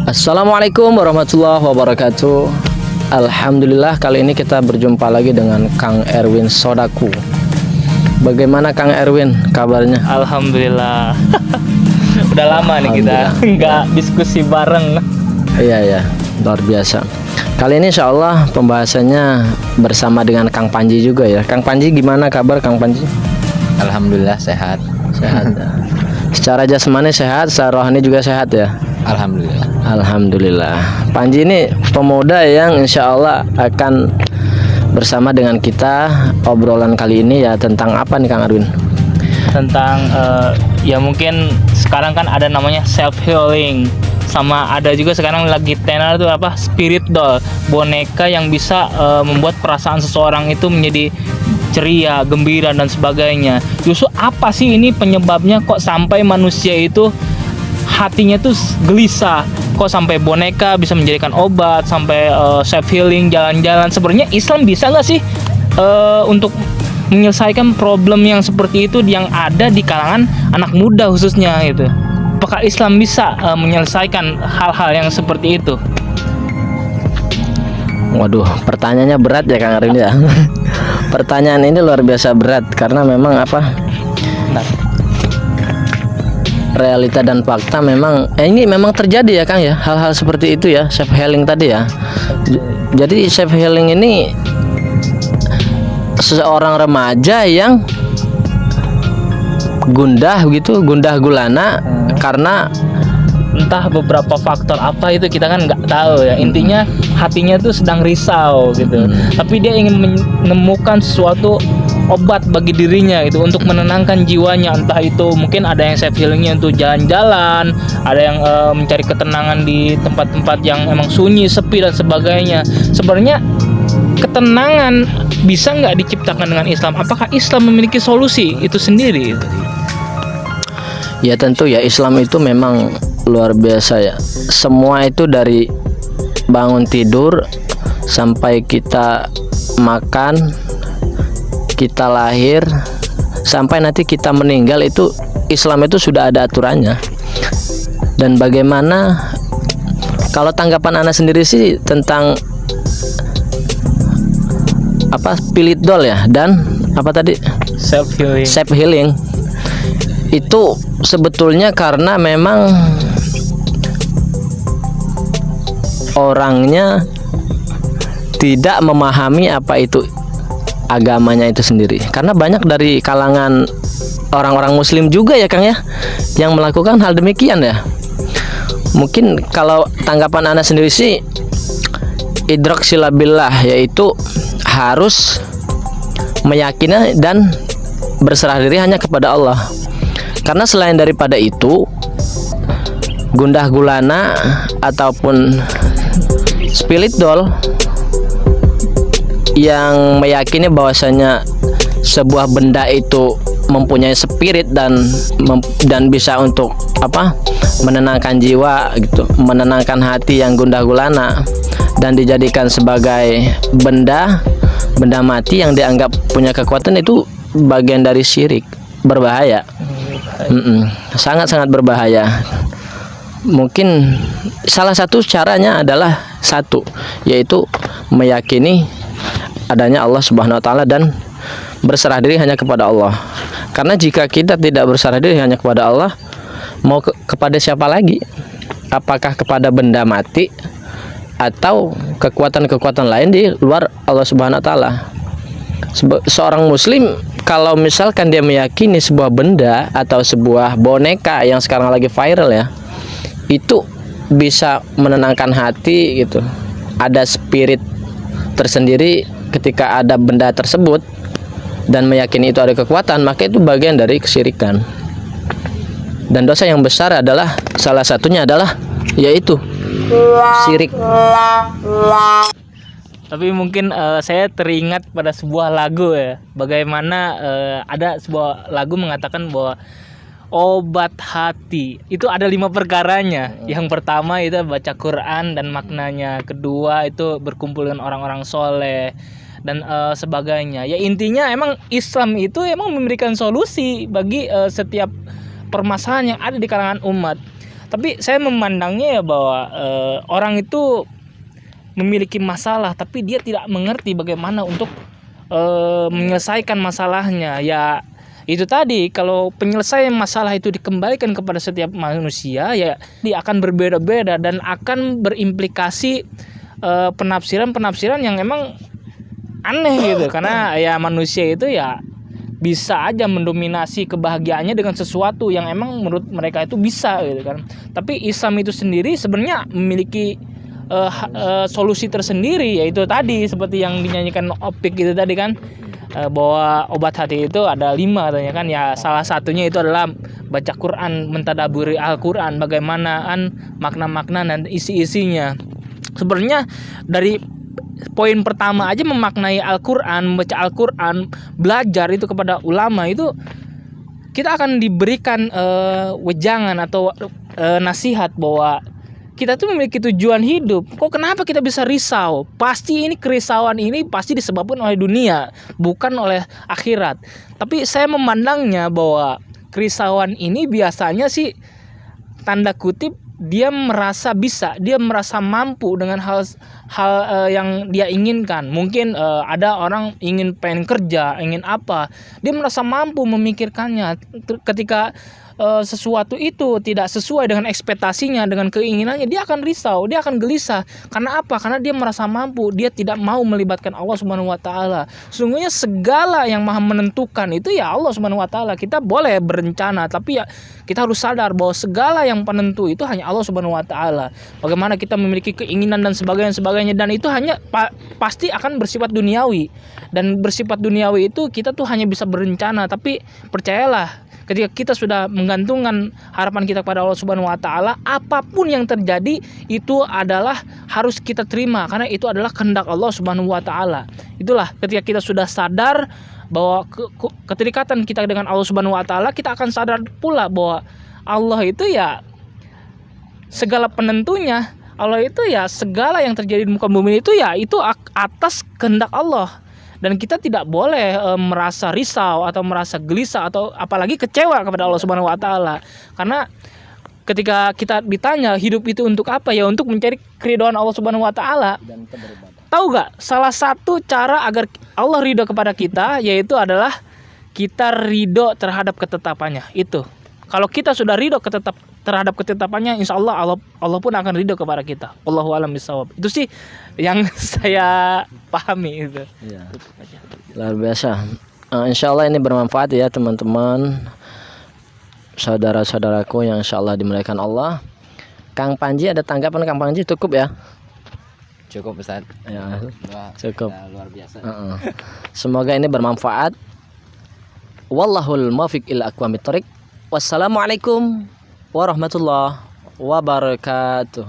Assalamualaikum warahmatullahi wabarakatuh. Alhamdulillah, kali ini kita berjumpa lagi dengan Kang Erwin Sodaku. Bagaimana Kang Erwin kabarnya? Alhamdulillah. Udah lama nih kita nggak diskusi bareng. Iya, luar biasa. Kali ini insya Allah pembahasannya bersama dengan Kang Panji juga ya. Kang Panji, gimana kabar Kang Panji? Alhamdulillah sehat. Sehat. Secara jasmani sehat, secara rohani juga sehat ya. Alhamdulillah. Alhamdulillah. Panji ini pemuda yang insya Allah akan bersama dengan kita. Obrolan kali ini ya tentang apa nih Kang Erwin? Tentang ya mungkin sekarang kan ada namanya self healing, sama ada juga sekarang lagi tenar tuh apa, spirit doll, boneka yang bisa membuat perasaan seseorang itu menjadi ceria, gembira dan sebagainya. Justru apa sih ini penyebabnya kok sampai manusia itu hatinya tuh gelisah? Kok sampai boneka bisa menjadikan obat, sampai self healing, jalan-jalan. Sebenarnya Islam bisa nggak sih untuk menyelesaikan problem yang seperti itu yang ada di kalangan anak muda khususnya gitu? Apakah Islam bisa menyelesaikan hal-hal yang seperti itu? Waduh, pertanyaannya berat ya Kang Erwin ya. Pertanyaan ini luar biasa berat karena memang apa? Realita dan fakta memang ini memang terjadi ya Kang ya, hal-hal seperti itu ya, self healing tadi ya. Jadi self healing ini seseorang remaja yang gundah begitu, gundah gulana karena Entah beberapa faktor apa itu kita kan nggak tahu ya. Intinya hatinya tuh sedang risau gitu. Tapi dia ingin menemukan sesuatu obat bagi dirinya gitu untuk menenangkan jiwanya. Entah itu mungkin ada yang self healingnya untuk jalan-jalan, ada yang mencari ketenangan di tempat-tempat yang emang sunyi, sepi dan sebagainya. Sebenarnya ketenangan bisa nggak diciptakan dengan Islam? Apakah Islam memiliki solusi itu sendiri? ya tentu ya Islam itu memang luar biasa ya. Semua itu dari bangun tidur sampai kita makan, kita lahir, sampai nanti kita meninggal, itu Islam itu sudah ada aturannya. Dan bagaimana, kalau tanggapan Anda sendiri sih tentang apa, spirit doll ya, dan apa tadi, Self healing. self healing itu sebetulnya karena memang orangnya tidak memahami apa itu agamanya itu sendiri. Karena banyak dari kalangan orang-orang muslim juga ya Kang ya yang melakukan hal demikian ya. Mungkin kalau tanggapan Anda sendiri sih idrak silabillah, yaitu harus meyakini dan berserah diri hanya kepada Allah. Karena selain daripada itu, gundah gulana ataupun spirit doll yang meyakini bahwasanya sebuah benda itu mempunyai spirit dan bisa untuk apa, menenangkan jiwa gitu, menenangkan hati yang gundah gulana, dan dijadikan sebagai benda mati yang dianggap punya kekuatan, itu bagian dari syirik, berbahaya. Sangat-sangat berbahaya. Mungkin salah satu caranya adalah satu, yaitu meyakini adanya Allah Subhanahu wa taala dan berserah diri hanya kepada Allah. Karena jika kita tidak berserah diri hanya kepada Allah, mau kepada siapa lagi? Apakah kepada benda mati atau kekuatan-kekuatan lain di luar Allah Subhanahu wa taala? Seorang muslim kalau misalkan dia meyakini sebuah benda atau sebuah boneka yang sekarang lagi viral ya, itu bisa menenangkan hati gitu, ada spirit tersendiri ketika ada benda tersebut, dan meyakini itu ada kekuatan, maka itu bagian dari kesyirikan. Dan dosa yang besar adalah, salah satunya adalah yaitu syirik. Tapi mungkin saya teringat pada sebuah lagu ya. Bagaimana ada sebuah lagu mengatakan bahwa obat hati itu ada 5 perkaranya. Yang pertama itu baca Quran dan maknanya. Kedua itu berkumpul dengan orang-orang soleh dan sebagainya. Ya intinya emang Islam itu emang memberikan solusi bagi setiap permasalahan yang ada di kalangan umat. Tapi saya memandangnya ya bahwa orang itu memiliki masalah tapi dia tidak mengerti bagaimana untuk menyelesaikan masalahnya. Ya itu tadi, kalau penyelesaian masalah itu dikembalikan kepada setiap manusia, ya dia akan berbeda-beda dan akan berimplikasi penafsiran yang emang aneh gitu. Karena ya manusia itu ya bisa aja mendominasi kebahagiaannya dengan sesuatu yang emang menurut mereka itu bisa gitu kan. Tapi Islam itu sendiri sebenarnya memiliki solusi tersendiri, yaitu tadi seperti yang dinyanyikan Opik itu tadi kan, bahwa obat hati itu ada 5 katanya kan. Ya salah satunya itu adalah baca Quran, mentadaburi Al-Quran, bagaimanaan makna-makna dan isi-isinya. Sebenarnya dari poin pertama aja memaknai Al-Quran, membaca Al-Quran, belajar itu kepada ulama, itu kita akan diberikan wejangan atau nasihat bahwa kita tuh memiliki tujuan hidup. Kok kenapa kita bisa risau? Pasti ini kerisauan ini pasti disebabkan oleh dunia, bukan oleh akhirat. Tapi saya memandangnya bahwa kerisauan ini biasanya sih tanda kutip dia merasa bisa, dia merasa mampu dengan hal yang dia inginkan. Mungkin ada orang pengen kerja, ingin apa, dia merasa mampu memikirkannya. Ketika sesuatu itu tidak sesuai dengan ekspektasinya, dengan keinginannya, dia akan risau, dia akan gelisah. Karena apa? Karena dia merasa mampu, dia tidak mau melibatkan Allah Subhanahu wa taala. Sesungguhnya segala yang Maha menentukan itu ya Allah Subhanahu wa taala. Kita boleh berencana, tapi ya kita harus sadar bahwa segala yang penentu itu hanya Allah Subhanahu wa taala. Bagaimana kita memiliki keinginan dan sebagainya, dan itu hanya pasti akan bersifat duniawi. Dan bersifat duniawi itu kita tuh hanya bisa berencana, tapi percayalah, ketika kita sudah menggantungkan harapan kita kepada Allah Subhanahu wa taala, apapun yang terjadi itu adalah harus kita terima, karena itu adalah kehendak Allah Subhanahu wa taala. Itulah ketika kita sudah sadar bahwa keterikatan kita dengan Allah Subhanahu wa taala, kita akan sadar pula bahwa Allah itu ya segala penentunya. Allah itu ya segala yang terjadi di muka bumi itu ya itu atas kehendak Allah. Dan kita tidak boleh merasa risau atau merasa gelisah atau apalagi kecewa kepada Allah Subhanahu wa taala. Karena ketika kita ditanya hidup itu untuk apa, ya untuk mencari keridhaan Allah Subhanahu wa taala. Tahu gak, salah satu cara agar Allah ridho kepada kita yaitu adalah kita ridho terhadap ketetapannya. Itu kalau kita sudah ridho terhadap ketetapannya, insya Allah pun akan ridho kepada kita. Allahu a'lam bishawab. Itu sih yang saya pahami itu. Ya. Luar biasa. Insya Allah ini bermanfaat ya teman-teman, saudara-saudaraku yang insya Allah dimuliakan Allah. Kang Panji, ada tanggapan Kang Panji? Cukup ya? Cukup Ustaz. Ya, cukup. Luar biasa. Semoga ini bermanfaat. Wallahul muwaffiq ila aqwamit thoriq. Wassalamualaikum warahmatullahi wabarakatuh.